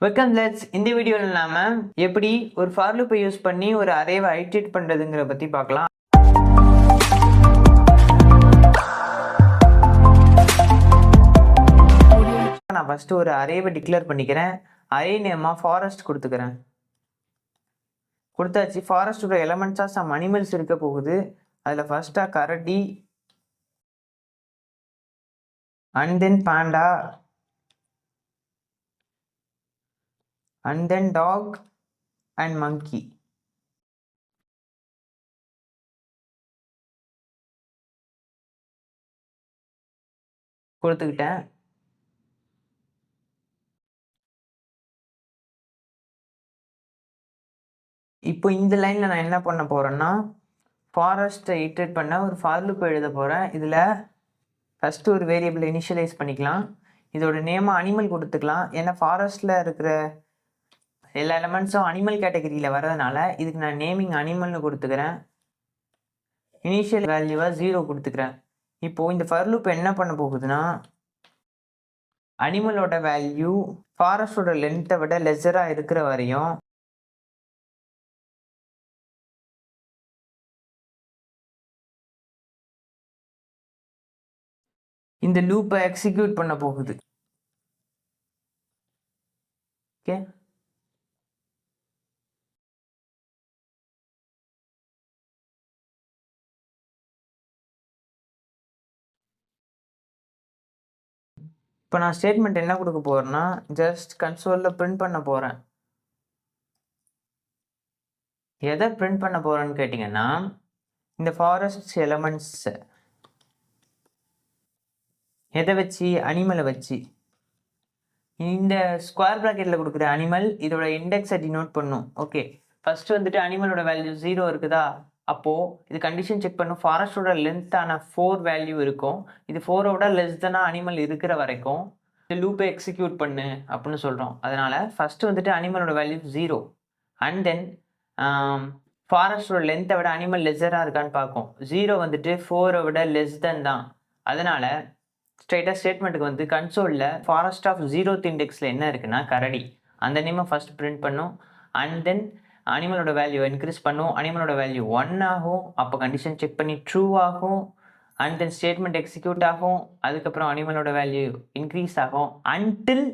Welcome let's. இந்த வீடியோவில் நாம எப்படி ஒரு ஃபார் லூப்பை யூஸ் பண்ணி ஒரு அரேவை ஐட்ரேட் பண்ணுறதுங்கிற பற்றி பார்க்கலாம். நான் ஃபஸ்ட்டு ஒரு அரேவை டிக்ளேர் பண்ணிக்கிறேன். அரே நேமாக ஃபாரஸ்ட் கொடுத்துக்கிறேன். கொடுத்தாச்சு. ஃபாரஸ்டோட எலமெண்ட்ஸாக சம் அனிமல்ஸ் இருக்க போகுது. அதில் ஃபஸ்ட்டாக கரடி, and then Panda, and then dog and monkey. கொடுத்துக்கிட்டேன். இப்போ இந்த லைனில் நான் என்ன பண்ண போகிறேன்னா ஃபாரஸ்ட்டை இட்ரேட் பண்ண ஒரு ஃபார் லூப் எழுத போகிறேன். இதில் ஃபஸ்ட்டு ஒரு வேரியபிள் இனிஷியலைஸ் பண்ணிக்கலாம். இதோட நேமாக அனிமல் கொடுத்துக்கலாம். ஏன்னா ஃபாரஸ்ட்டில் இருக்கிற எல்லா எலமெண்ட்ஸும் அனிமல் கேட்டகரியில் வர்றதுனால இதுக்கு நான் நேமிங் அனிமல்னு கொடுத்துக்கிறேன். இனிஷியல் வேல்யூவாக 0 கொடுத்துக்கிறேன். இப்போது இந்த ஃபார் லூப் என்ன பண்ண போகுதுன்னா அனிமலோட வேல்யூ ஃபாரஸ்டோட லென்த்தை விட லெஸராக இருக்கிற வரையும் இந்த லூப்பை எக்ஸிக்யூட் பண்ண போகுது. ஓகே, இப்போ நான் ஸ்டேட்மெண்ட் என்ன கொடுக்க போகிறேன்னா ஜஸ்ட் கன்சோலில் பிரிண்ட் பண்ண போகிறேன். எதை பிரிண்ட் பண்ண போகிறேன்னு கேட்டிங்கன்னா இந்த ஃபாரஸ்ட் எலமெண்ட்ஸ் எதை வச்சு, அனிமலை வச்சு. இந்த ஸ்கொயர் ப்ராக்கெட்டில் கொடுக்குற அனிமல் இதோட இண்டெக்ஸை டினோட் பண்ணும். ஓகே, ஃபஸ்ட்டு வந்துட்டு அனிமலோட வேல்யூ 0 இருக்குதா, அப்போது இது கண்டிஷன் செக் பண்ணும். ஃபாரஸ்டோட லென்த்தான 4 வேல்யூ இருக்கும். இது 4ஓட லெஸ் தானாக அனிமல் இருக்கிற வரைக்கும் இந்த லூப்பை எக்ஸிக்யூட் பண்ணு அப்படின்னு சொல்கிறோம். அதனால் ஃபஸ்ட்டு வந்துட்டு அனிமலோட வேல்யூ 0 அண்ட் தென் ஃபாரஸ்டோட லென்த்தை விட அனிமல் லெஸராக இருக்கான்னு பார்க்கும். 0 வந்துட்டு 4 விட லெஸ் தென் தான். அதனால் ஸ்ட்ரைட்டாக ஸ்டேட்மெண்ட்டுக்கு வந்து கன்சோலில் ஃபாரஸ்ட் ஆஃப் 0th இண்டெக்ஸில் என்ன இருக்குன்னா கரடி, அந்த நேமை ஃபஸ்ட் பிரிண்ட் பண்ணும். அண்ட் தென் அனிமலோட வேல்யூ இன்க்ரீஸ் பண்ணும். அனிமலோட வேல்யூ 1 ஆகும். அப்போ கண்டிஷன் செக் பண்ணி ட்ரூ ஆகும். அண்ட் தென் ஸ்டேட்மெண்ட் எக்ஸிக்யூட் ஆகும். அதுக்கப்புறம் அனிமலோட வேல்யூ இன்க்ரீஸ் ஆகும் அன்டில்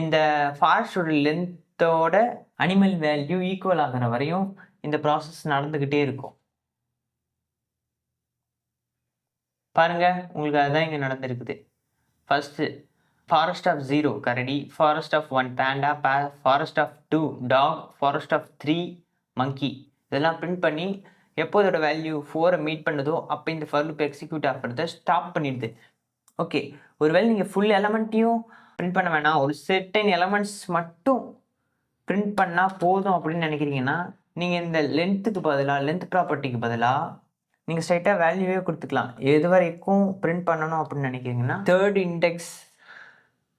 இந்த ஃபாரஸ்டோட லென்த்தோட அனிமல் வேல்யூ ஈக்குவல் ஆகிற வரையும் இந்த ப்ராசஸ் நடந்துக்கிட்டே இருக்கும். பாருங்க, உங்களுக்கு அதுதான் இங்கே நடந்திருக்குது. ஃபஸ்ட்டு ஃபாரஸ்ட் ஆஃப் 0 கரடி, forest of 1 panda, forest of 2 dog, forest of 3 monkey. இதெல்லாம் பிரிண்ட் பண்ணி எப்போ இதோட வேல்யூ 4 மீட் பண்ணுதோ அப்போ இந்த ஃபார் லூப் எக்ஸிக்யூட் ஆகிறத ஸ்டாப் பண்ணிடுது. ஓகே, ஒருவேளை நீங்கள் ஃபுல் எலமெண்ட்டையும் பிரிண்ட் பண்ண வேணாம், ஒரு செர்டைன் எலமெண்ட்ஸ் மட்டும் பிரிண்ட் பண்ணால் போதும் அப்படின்னு நினைக்கிறீங்கன்னா நீங்கள் இந்த லென்த்துக்கு பதிலாக, லென்த் ப்ராப்பர்ட்டிக்கு பதிலாக நீங்கள் ஸ்ட்ரைட்டாக வேல்யூவே கொடுத்துக்கலாம். எது வரைக்கும் பிரிண்ட் பண்ணணும் அப்படின்னு நினைக்கிறீங்கன்னா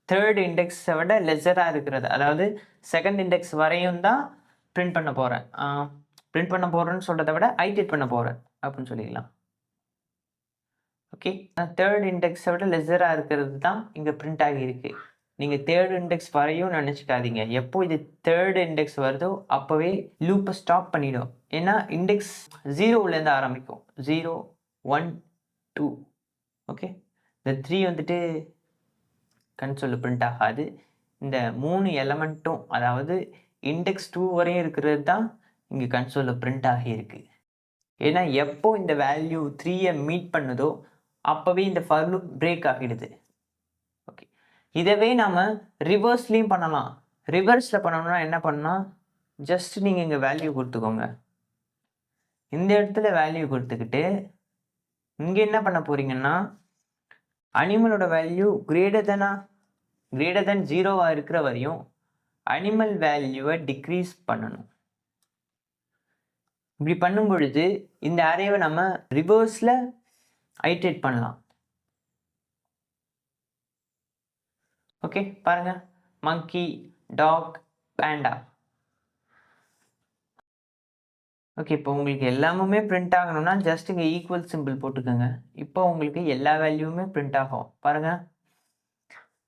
தேர்ட் இண்டெக்ஸை விட லெஸராக இருக்கிறது, அதாவது செகண்ட் இண்டெக்ஸ் வரையும் தான் பிரிண்ட் பண்ண போகிறேன். பிரிண்ட் பண்ண போகிறேன்னு சொல்கிறத விட ஐட்ரேட் பண்ண போகிறேன் அப்படின்னு சொல்லிக்கலாம். ஓகே, தேர்ட் இண்டெக்ஸை விட லெஸராக இருக்கிறது தான் இங்கே பிரிண்ட் ஆகியிருக்கு. நீங்கள் தேர்ட் இண்டெக்ஸ் வரையும் நினச்சிக்காதீங்க. எப்போ இது தேர்ட் இண்டெக்ஸ் வருதோ அப்போவே லூப்பை ஸ்டாப் பண்ணிடும். ஏன்னா இண்டெக்ஸ் 0லேருந்து ஆரம்பிக்கும். 0 1 2. ஓகே, இந்த 3 வந்துட்டு கன்சோலில் பிரிண்ட் ஆகாது. இந்த 3 எலமெண்ட்டும், அதாவது இண்டெக்ஸ் 2 வரையும் இருக்கிறது தான் இங்கே கன்சோலில் பிரிண்ட் ஆகியிருக்கு. ஏன்னா எப்போ இந்த வேல்யூ 3யை மீட் பண்ணுதோ அப்போவே இந்த ஃபார் லூப் பிரேக் ஆகிடுது. ஓகே, இதவே நாம் ரிவர்ஸ்லேயும் பண்ணலாம். ரிவர்ஸில் பண்ணணும்னா என்ன பண்ணால் ஜஸ்ட் நீங்கள் இங்கே வேல்யூ கொடுத்துக்கோங்க. இந்த இடத்துல வேல்யூ கொடுத்துக்கிட்டு இங்கே என்ன பண்ண போகிறீங்கன்னா அனிமலோட வேல்யூ கிரேட்டர் தென் 0வாக இருக்கிற வரையும் அனிமல் வேல்யூவை டிக்ரீஸ் பண்ணணும். இப்படி பண்ணும் பொழுது இந்த அரேவை நம்ம ரிவர்ஸில் ஐட்ரேட் பண்ணலாம். ஓகே, பாருங்க, மங்கி, டாக், பேண்டா. ஓகே, இப்போ உங்களுக்கு எல்லாமே பிரிண்ட் ஆகணும்னா ஜஸ்ட் இங்கே ஈக்குவல் சிம்பிள் போட்டுக்கோங்க. இப்போ உங்களுக்கு எல்லா வேல்யூவுமே பிரிண்ட் ஆகும். பாருங்கள்,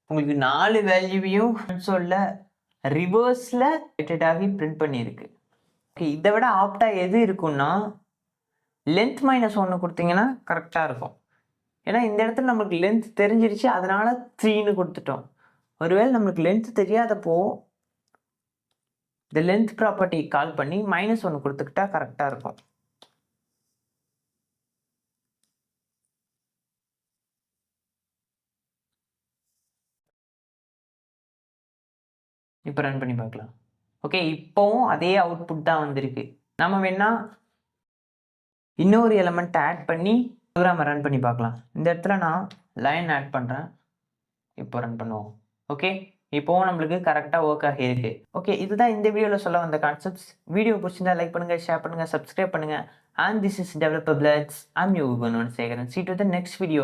உங்களுக்கு 4 வேல்யூவையும் கன்சோலில் ரிவர்ஸில் ஆகி பிரிண்ட் பண்ணியிருக்கு. ஓகே, இதை விட ஆப்டாக எது இருக்குன்னா லென்த் -1 கொடுத்தீங்கன்னா கரெக்டாக இருக்கும். ஏன்னா இந்த இடத்துல நம்மளுக்கு லென்த் தெரிஞ்சிருச்சு, அதனால 3ன்னு கொடுத்துட்டோம். ஒருவேளை நம்மளுக்கு லென்த் தெரியாதப்போ இந்த லென்த் ப்ராப்பர்ட்டி கால் பண்ணி -1 கொடுத்துக்கிட்டா கரெக்டாக இருக்கும். இப்போ ரன் பண்ணி பார்க்கலாம். ஓகே, இப்போவும் அதே அவுட்புட் தான் வந்திருக்கு. நம்ம வேணா இன்னொரு எலமெண்ட் ஆட் பண்ணி ப்ரோக்ராமை ரன் பண்ணி பார்க்கலாம். இந்த இடத்துல நான் லைன் ஆட் பண்ணுறேன். இப்போ ரன் பண்ணுவோம். ஓகே, இப்போவும் நம்மளுக்கு கரெக்டாக ஒர்க் ஆகியிருக்கு. ஓகே, இதுதான் இந்த வீடியோவில் சொல்ல வந்த கான்செப்ட்ஸ். வீடியோ பிடிச்சிருந்தா லைக் பண்ணுங்கள், ஷேர் பண்ணுங்கள், சப்ஸ்கிரைப் பண்ணுங்கள். And this is Developer Bloods. I'm your Gunan Segaran. See you to the next video.